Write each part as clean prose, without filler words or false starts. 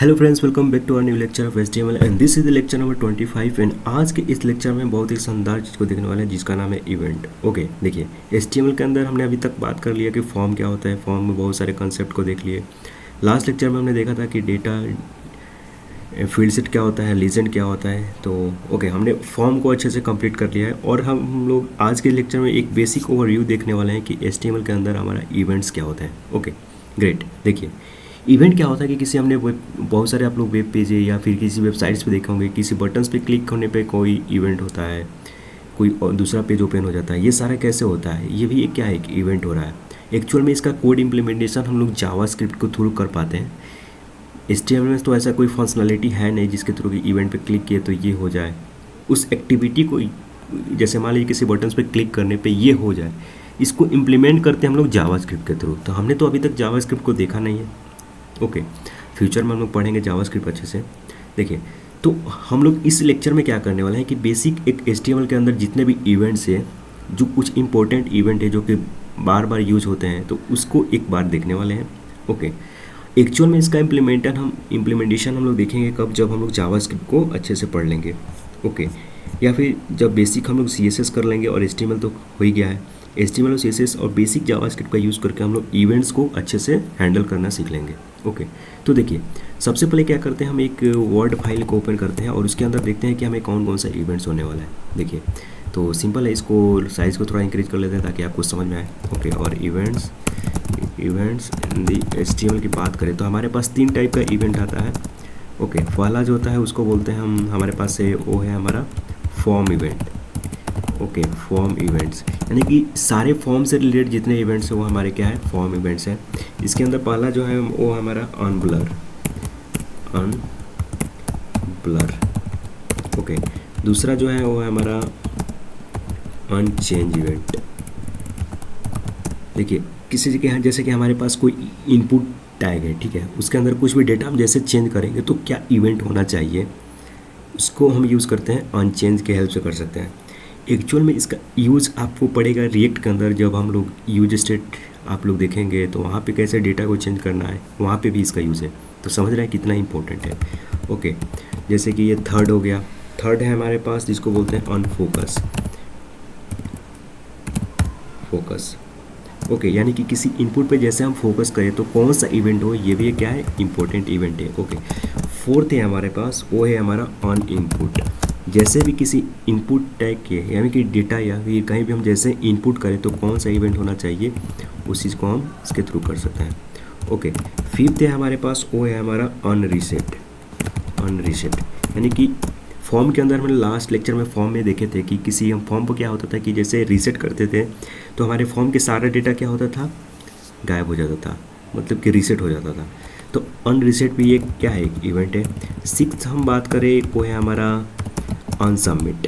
Hello friends, welcome back to our new lecture of HTML and this is the lecture number 25। And आज के इस lecture में बहुत ही शानदार चीज़ को देखने वाले हैं जिसका नाम है इवेंट। ओके, देखिए HTML के अंदर हमने अभी तक बात कर लिया कि फॉर्म क्या होता है। फॉर्म में बहुत सारे कंसेप्ट को देख लिए। लास्ट लेक्चर में हमने देखा था कि डेटा फील्ड सेट क्या होता है, लीजेंड क्या होता है। तो ओके, हमने फॉर्म को अच्छे से कंप्लीट कर लिया है और हम लोग आज के लेक्चर में एक बेसिक ओवरव्यू देखने वाले हैं कि HTML के अंदर हमारा इवेंट्स क्या होता है। Okay great. देखिए इवेंट क्या होता है कि किसी हमने बहुत सारे आप लोग वेब पेज या फिर किसी वेबसाइट्स पे देखे होंगे, किसी बटन्स पे क्लिक करने पे कोई इवेंट होता है, कोई और दूसरा पेज ओपन हो जाता है। ये सारा कैसे होता है, ये भी एक क्या है, एक इवेंट हो रहा है। एक्चुअल में इसका कोड इम्प्लीमेंटेशन हम लोग जावास्क्रिप्ट के थ्रू कर पाते हैं। HTML में तो ऐसा कोई फंक्शनलिटी है नहीं जिसके थ्रू इवेंट पे क्लिक किए तो ये हो जाए। उस एक्टिविटी को जैसे मान लीजिए किसी बटन्स पे क्लिक करने पे ये हो जाए, इसको इम्प्लीमेंट करते हैं हम लोग जावास्क्रिप्ट के थ्रू। तो हमने तो अभी तक जावास्क्रिप्ट को देखा नहीं है। ओके, फ्यूचर में हम लोग पढ़ेंगे जावास्क्रिप्ट अच्छे से। देखिए तो हम लोग इस लेक्चर में क्या करने वाले हैं कि बेसिक एक HTML के अंदर जितने भी इवेंट्स हैं, जो कुछ इंपॉर्टेंट इवेंट है जो कि बार बार यूज होते हैं, तो उसको एक बार देखने वाले हैं। ओके, एक्चुअल में इसका इम्प्लीमेंटेशन हम लोग देखेंगे कब, जब हम लोग जावास्क्रिप्ट को अच्छे से पढ़ लेंगे। ओके, या फिर जब बेसिक हम लोग CSS कर लेंगे और HTML तो हो ही गया है। HTML और CSS और बेसिक जावास्क्रिप्ट का यूज़ करके हम लोग इवेंट्स को अच्छे से हैंडल करना सीख लेंगे। ओके, तो देखिए सबसे पहले क्या करते हैं, हम एक वर्ड फाइल को ओपन करते हैं और उसके अंदर देखते हैं कि हमें कौन कौन सा इवेंट्स होने वाला है। देखिए तो सिंपल है, इसको साइज़ को थोड़ा इंक्रीज कर लेते हैं ताकि आपको समझ में आए। ओके, और इवेंट्स इन दी HTML की बात करें तो हमारे पास 3 टाइप का इवेंट आता है। ओके, पहला जो होता है उसको बोलते हैं हम, हमारे पास है वो है हमारा form event. Okay, form events यानी कि सारे फॉर्म से रिलेटेड जितने इवेंट्स हैं वो हमारे क्या है, फॉर्म इवेंट्स हैं। इसके अंदर पहला जो है वो हमारा अनब्लर। ओके, दूसरा जो है वो है हमारा अनचेंज इवेंट। देखिए किसी जगह जैसे कि हमारे पास कोई इनपुट टैग है, ठीक है, उसके अंदर कुछ भी डेटा हम जैसे चेंज करेंगे तो क्या इवेंट होना चाहिए, उसको हम यूज़ करते हैं अनचेंज के हेल्प से कर सकते हैं। एक्चुअल में इसका यूज़ आपको पड़ेगा रिएक्ट के अंदर। जब हम लोग यूज स्टेट आप लोग देखेंगे तो वहाँ पे कैसे डेटा को चेंज करना है, वहाँ पे भी इसका यूज़ है। तो समझ रहे हैं कितना इंपॉर्टेंट है। ओके, जैसे कि ये थर्ड हो गया। थर्ड है हमारे पास जिसको बोलते हैं अनफोकस। ओके, यानी कि किसी इनपुट पे जैसे हम फोकस करें तो कौन सा इवेंट हो, ये भी क्या है, इंपॉर्टेंट इवेंट है। ओके, फोर्थ है हमारे पास, वो है हमारा ऑन इनपुट। जैसे भी किसी इनपुट टैग के यानी कि डेटा या फिर कहीं भी हम जैसे इनपुट करें तो कौन सा इवेंट होना चाहिए, उस चीज़ को हम इसके थ्रू कर सकते हैं। ओके, फिफ्थ है हमारे पास, वो है हमारा अनरीसेट। यानी कि फॉर्म के अंदर हमने लास्ट लेक्चर में फॉर्म में देखे थे कि किसी हम फॉर्म पर क्या होता था कि जैसे रीसेट करते थे तो हमारे फॉर्म के सारा डेटा क्या होता था, गायब हो जाता था, मतलब कि रीसेट हो जाता था। तो अनरीसेट भी एक क्या है, एक इवेंट है। सिक्स्थ हम बात करें वो है हमारा अनसबमिट।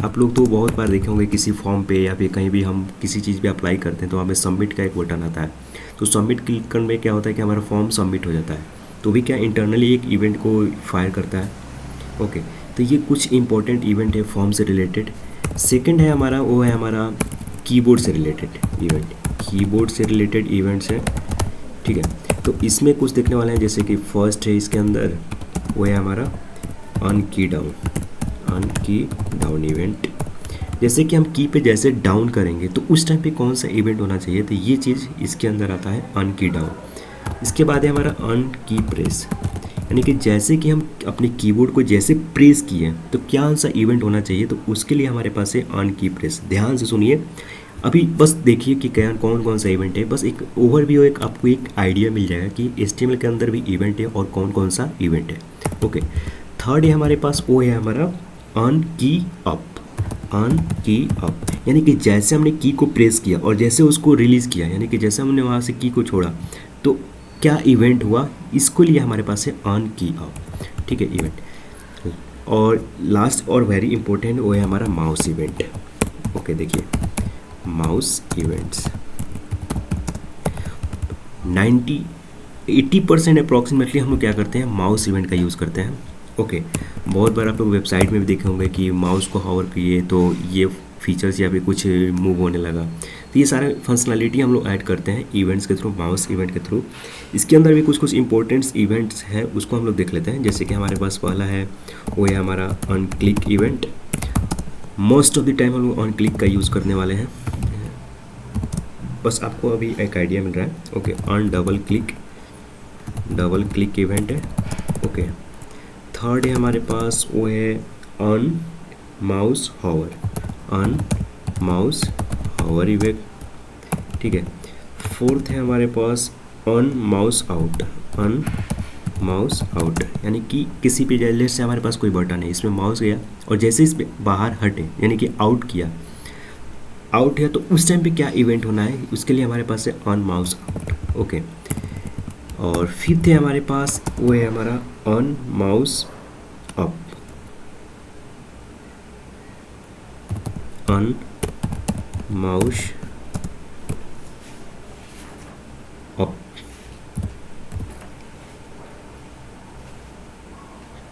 आप लोग तो बहुत बार देखे होंगे किसी फॉर्म पे या फिर कहीं भी हम किसी चीज़ पे अप्लाई करते हैं तो हमें सबमिट का एक बटन आता है। तो सबमिट क्लिक करने में क्या होता है कि हमारा फॉर्म सबमिट हो जाता है, तो भी क्या इंटरनली एक इवेंट को फायर करता है। ओके, तो ये कुछ इंपॉर्टेंट इवेंट है फॉर्म से रिलेटेड। सेकंड है हमारा, वो है हमारा कीबोर्ड से रिलेटेड इवेंट्स है, ठीक है। तो इसमें कुछ देखने वाले हैं, जैसे कि फर्स्ट है इसके अंदर, वो है हमारा अनकी डाउन इवेंट। जैसे कि हम की पे जैसे डाउन करेंगे तो उस टाइम पे कौन सा इवेंट होना चाहिए, तो ये चीज़ इसके अंदर आता है अनकी डाउन। इसके बाद है हमारा अनकी प्रेस, यानी कि जैसे कि हम अपने कीबोर्ड को जैसे प्रेस किए तो क्या सा इवेंट होना चाहिए, तो उसके लिए हमारे पास है अनकी प्रेस। ध्यान से सुनिए, अभी बस देखिए कि क्या कौन कौन सा इवेंट है, बस एक ओवरव्यू, एक आपको एक आइडिया मिल जाएगा कि HTML के अंदर भी इवेंट है और कौन कौन सा इवेंट है। ओके, थर्ड है हमारे पास, वो है हमारा अनकी अप। यानी कि जैसे हमने की को प्रेस किया और जैसे उसको रिलीज़ किया, यानी कि जैसे हमने वहाँ से की को छोड़ा तो क्या इवेंट हुआ, इसको लिए हमारे पास है अनकी अप, ठीक है, इवेंट। और लास्ट और वेरी इंपॉर्टेंट वो है हमारा माउस इवेंट। ओके, देखिए माउस इवेंट्स 80% अप्रॉक्सीमेटली हम लोग क्या करते हैं, माउस इवेंट का यूज़ करते हैं। ओके, बहुत बार आप लोग वेबसाइट में भी देखे होंगे कि माउस को हॉवर किए तो ये फीचर्स या फिर कुछ मूव होने लगा, तो ये सारे फंक्शनलिटी हम लोग ऐड करते हैं इवेंट्स के थ्रू, माउस इवेंट के थ्रू। इसके अंदर भी कुछ कुछ इंपॉर्टेंट्स इवेंट्स हैं, उसको हम लोग देख लेते हैं। जैसे कि हमारे पास पहला है वो है हमारा on click event. Most of the time हम लोग ऑन क्लिक का यूज़ करने वाले हैं, बस आपको अभी एक आइडिया मिल रहा है। Okay, on double click event है। ओके, थर्ड है हमारे पास वो है ऑन माउस हॉवर इवेंट, ठीक है। फोर्थ है हमारे पास ऑन माउस आउट, यानी कि किसी पे जैसे से हमारे पास कोई बटन है, इसमें माउस गया और जैसे इस पे बाहर हटे यानी कि आउट है, तो उस टाइम पे क्या इवेंट होना है, उसके लिए हमारे पास है ऑन माउस आउट। ओके, और फिफ्थ है हमारे पास वो है हमारा ऑन माउस अप,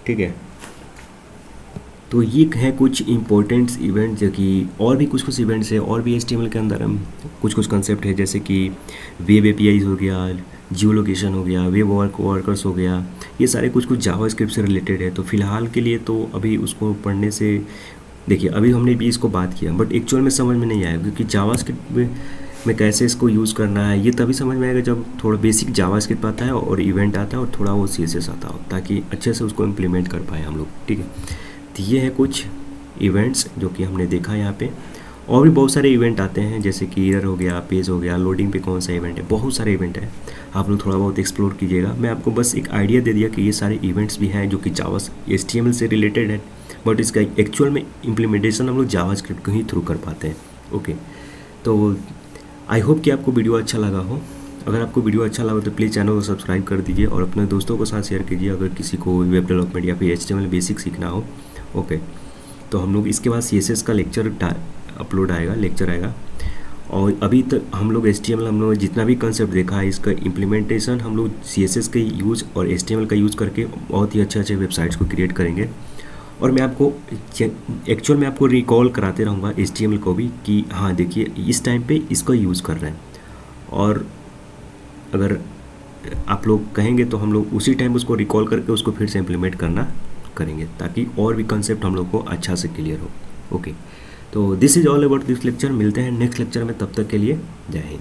ठीक है। तो ये है कुछ इंपॉर्टेंट्स इवेंट, जो कि और भी कुछ इवेंट्स है, और भी HTML के अंदर हम कुछ कंसेप्ट है, जैसे कि वेब APIs हो गया, जियो लोकेशन हो गया, वेब वर्कर्स हो गया, ये सारे कुछ जावास्क्रिप्ट से रिलेटेड है। तो फिलहाल के लिए तो अभी उसको पढ़ने से, देखिए अभी हमने भी इसको बात किया, बट एक्चुअल में समझ में नहीं आया, क्योंकि जावास्क्रिप्ट में कैसे इसको यूज़ करना है ये तभी समझ में आएगा जब थोड़ा बेसिक जावास्क्रिप्ट आता है और इवेंट आता है और थोड़ा वो CSS आता हो, ताकि अच्छे से उसको इम्प्लीमेंट कर पाए हम लोग, ठीक है। तो ये है कुछ इवेंट्स जो कि हमने देखा यहाँ पे। और भी बहुत सारे इवेंट आते हैं, जैसे कि एरर हो गया, पेज हो गया, लोडिंग पे कौन सा इवेंट है, बहुत सारे इवेंट है, आप लोग थोड़ा बहुत एक्सप्लोर कीजिएगा। मैं आपको बस एक आइडिया दे दिया कि ये सारे इवेंट्स भी हैं जो कि HTML से रिलेटेड है, बट इसका एक्चुअल में इम्प्लीमेंटेशन हम लोग जावास्क्रिप्ट के ही थ्रू कर पाते हैं। ओके, तो आई होप कि आपको वीडियो अच्छा लगा हो। अगर आपको वीडियो अच्छा लगा तो प्लीज़ चैनल को सब्सक्राइब कर दीजिए और अपने दोस्तों के साथ शेयर कीजिए, अगर किसी को वेब डेवलपमेंट या फिर HTML बेसिक सीखना हो। ओके, तो हम लोग इसके बाद CSS का लेक्चर आएगा, और अभी तक हम लोग HTML हम लोग जितना भी कंसेप्ट देखा है, इसका इम्प्लीमेंटेशन हम लोग CSS का यूज़ और HTML का यूज़ करके बहुत ही अच्छे वेबसाइट्स को क्रिएट करेंगे। और मैं आपको एक्चुअल में आपको रिकॉल कराते रहूँगा HTML को भी, कि हाँ देखिए इस टाइम पे इसको यूज़ कर रहे हैं, और अगर आप लोग कहेंगे तो हम लोग उसी टाइम उसको रिकॉल करके उसको फिर से इम्प्लीमेंट करेंगे, ताकि और भी कंसेप्ट हम लोग को अच्छा से क्लियर हो। ओके, तो this is all about this lecture. मिलते हैं नेक्स्ट लेक्चर में, तब तक के लिए जय हिंद।